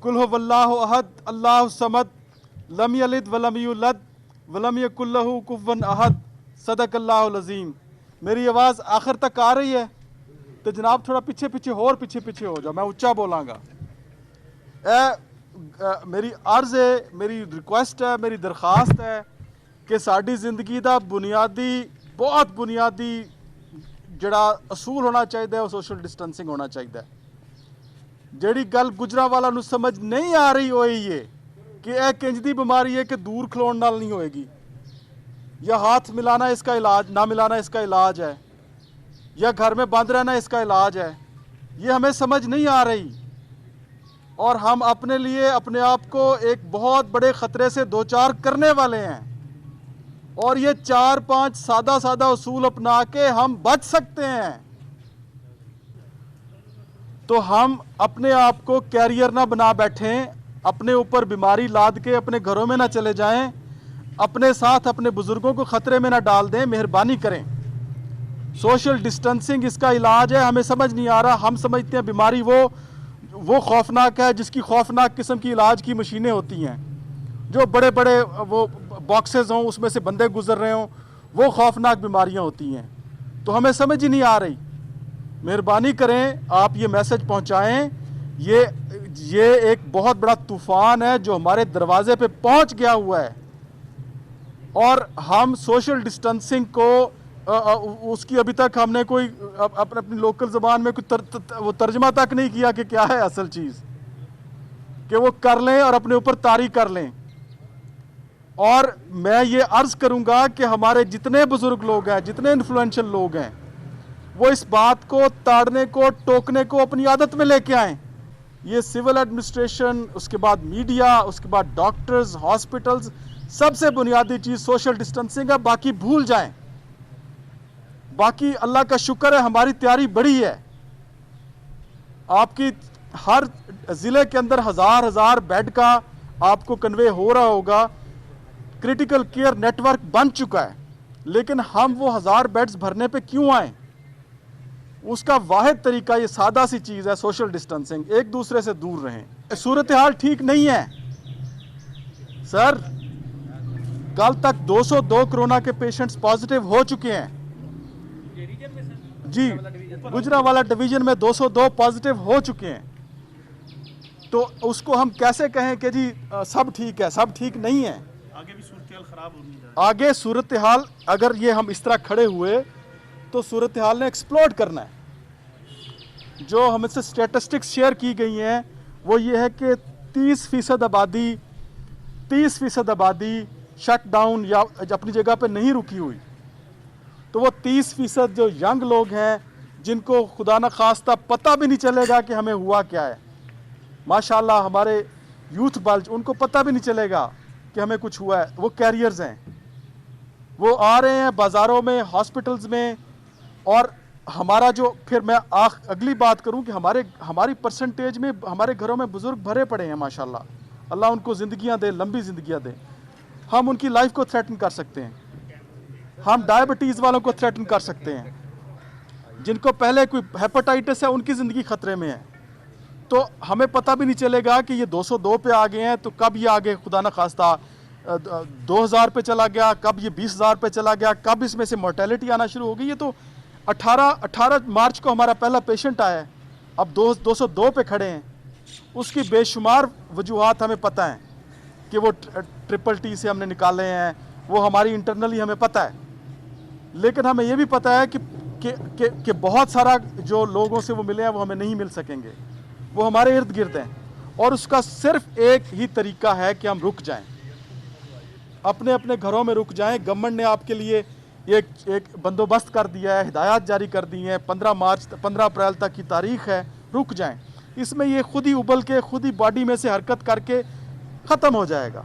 कुल हुवल्लाहु अहद अल्लाहु समद लम यलिद वलम यूलद वलम यकुल लहू कुफुवन अहद सदकल्लाहुल अज़ीम। मेरी आवाज़ आखिर तक आ रही है? तो जनाब थोड़ा पीछे पीछे हो और पीछे पीछे हो जाओ, मैं ऊंचा बोलांगा। मेरी अर्ज़ है, मेरी रिक्वेस्ट है, मेरी दरख्वास्त है कि साड़ी ज़िंदगी का बुनियादी बहुत बुनियादी जड़ा असूल होना चाहिए वो सोशल डिस्टेंसिंग होना चाहिए। ਜਿਹੜੀ ਗੱਲ ਗੁਜਰਾਂਵਾਲਾ ਨੂੰ समझ नहीं आ रही हो ये कि यह किंज दी बीमारी है कि दूर खलोण नाल नहीं होएगी, या हाथ मिलाना इसका इलाज, ना मिलाना इसका इलाज है, या घर में बंद रहना इसका इलाज है, ये हमें समझ नहीं आ रही। और हम अपने लिए अपने आप को एक बहुत बड़े ख़तरे से दो चार करने वाले हैं, और ये 4-5 सादा सादा उसूल अपना के हम बच सकते हैं। तो हम अपने आप को कैरियर ना बना बैठें, अपने ऊपर बीमारी लाद के अपने घरों में ना चले जाएं, अपने साथ अपने बुज़ुर्गों को ख़तरे में ना डाल दें। मेहरबानी करें, सोशल डिस्टेंसिंग इसका इलाज है। हमें समझ नहीं आ रहा, हम समझते हैं बीमारी वो खौफनाक है जिसकी खौफनाक किस्म की इलाज की मशीनें होती हैं, जो बड़े बड़े वो बॉक्सेस हों उसमें से बंदे गुजर रहे हों, वो खौफनाक बीमारियां होती हैं। तो हमें समझ ही नहीं आ रही। मेहरबानी करें, आप ये मैसेज पहुंचाएं। ये एक बहुत बड़ा तूफ़ान है जो हमारे दरवाजे पे पहुंच गया हुआ है, और हम सोशल डिस्टेंसिंग को उसकी अभी तक हमने कोई अपनी लोकल ज़बान में कोई वो तर्जमा तक नहीं किया कि क्या है असल चीज़, कि वो कर लें और अपने ऊपर तारी कर लें। और मैं ये अर्ज़ करूँगा कि हमारे जितने बुज़ुर्ग लोग हैं, जितने इन्फ्लुएंशियल लोग हैं, वो इस बात को ताड़ने को, टोकने को अपनी आदत में लेके आएँ। ये सिविल एडमिनिस्ट्रेशन, उसके बाद मीडिया, उसके बाद डॉक्टर्स, हॉस्पिटल्स, सबसे बुनियादी चीज़ सोशल डिस्टेंसिंग है। बाकी भूल जाएं। बाकी अल्लाह का शुक्र है हमारी तैयारी बड़ी है। आपकी हर ज़िले के अंदर हज़ार बेड का आपको कन्वे हो रहा होगा, क्रिटिकल केयर नेटवर्क बन चुका है। लेकिन हम वो 1000 बेड्स भरने पे क्यों आए? उसका वाहिद तरीका ये सादा सी चीज़ है, सोशल डिस्टेंसिंग, एक दूसरे से दूर रहें। सूरत हाल ठीक नहीं है सर। कल तक 202 कोरोना के पेशेंट्स पॉजिटिव हो चुके हैं जी। गुजरांवाला डिवीजन में 202 पॉजिटिव हो चुके हैं। तो उसको हम कैसे कहें कि जी सब ठीक है? सब ठीक नहीं है। आगे भी सूरत हाल खराब होनी है। आगे सूरत हाल, अगर ये हम इस तरह खड़े हुए तो सूरत हाल ने एक्सप्लोड करना है। जो हमसे स्टैटिस्टिक्स शेयर की गई हैं वो ये है कि 30% आबादी शट डाउन या अपनी जगह पे नहीं रुकी हुई। तो वो 30% जो यंग लोग हैं, जिनको खुदा न खास्ता पता भी नहीं चलेगा कि हमें हुआ क्या है, माशाल्लाह हमारे यूथ बल्ज, उनको पता भी नहीं चलेगा कि हमें कुछ हुआ है, वो कैरियर्स हैं। वो आ रहे हैं बाज़ारों में, हॉस्पिटल्स में। और हमारा जो, फिर मैं अगली बात करूं कि हमारी परसेंटेज में हमारे घरों में बुज़ुर्ग भरे पड़े हैं माशाल्लाह, अल्लाह उनको ज़िंदगियां दे, लंबी ज़िंदगियां दे। हम उनकी लाइफ को थ्रेटन कर सकते हैं, हम डायबिटीज़ वालों को थ्रेटन कर सकते हैं, जिनको पहले कोई हेपेटाइटिस है उनकी ज़िंदगी ख़तरे में है। तो हमें पता भी नहीं चलेगा कि ये 202 पे आ गए हैं, तो कब ये आगे खुदा न खास्ता 2000 पे चला गया, कब ये 20,000 पे चला गया, कब इसमें से मोर्टेलिटी आना शुरू हो गई। ये तो 18 मार्च को हमारा पहला पेशेंट आया है, अब 202 पे खड़े हैं। उसकी बेशुमार वजूहात हमें पता है कि वो ट्रिपल टी से हमने निकाले हैं, वो हमारी इंटरनली हमें पता है। लेकिन हमें ये भी पता है कि बहुत सारा जो लोगों से वो मिले हैं वो हमें नहीं मिल सकेंगे, वो हमारे इर्द गिर्द हैं। और उसका सिर्फ एक ही तरीका है कि हम रुक जाएं, अपने अपने घरों में रुक जाएं। गवर्नमेंट ने आपके लिए एक बंदोबस्त कर दिया है, हिदायत जारी कर दी है, 15 अप्रैल तक की तारीख है, रुक जाएं। इसमें ये खुद ही उबल के, खुद ही बॉडी में से हरकत करके ख़त्म हो जाएगा।